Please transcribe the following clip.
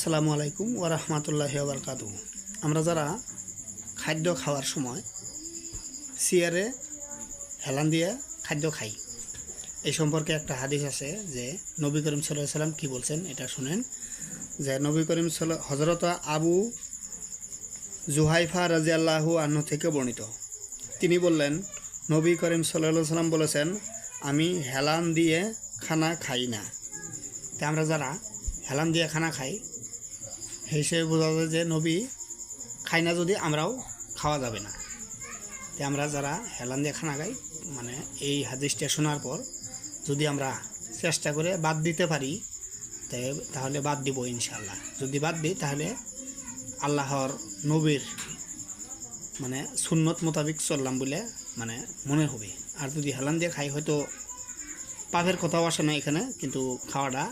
আসসালামু আলাইকুম ওয়া রাহমাতুল্লাহি ওয়া বারাকাতুহু। আমরা যারা খাদ্য খাওয়ার সময় চেয়ারে হেলান দিয়ে খাদ্য খাই, এই সম্পর্কে একটা হাদিস আছে যে নবী করিম সাল্লাল্লাহু আলাইহি সাল্লাম কি বলছেন এটা শুনেন। যে নবী করিম হযরত আবু জুহাইফা রাদিয়াল্লাহু আনহু থেকে বর্ণিত, তিনি বললেন নবী করিম সাল্লাল্লাহু আলাইহি সাল্লাম বলেছেন, আমি হেলান দিয়ে খানা খাই না। তা আমরা যারা হেলান দিয়ে খানা খাই হিসেবে বোঝা যায় যে নবী খাই না, যদি আমরাও খাওয়া যাবে না। তাই আমরা যারা হেলান দিয়ে খানা খাই, মানে এই হাদিসটা শোনার পর যদি আমরা চেষ্টা করে বাদ দিতে পারি তাহলে বাদ দিব ইনশাআল্লাহ। যদি বাদ দিই তাহলে আল্লাহর নবীর মানে সুন্নত মোতাবিক চললাম বলে মানে মনে হবে। আর যদি হেলান দিয়ে খাই হয়তো পাপের কথাও আসে না এখানে, কিন্তু খাওয়াটা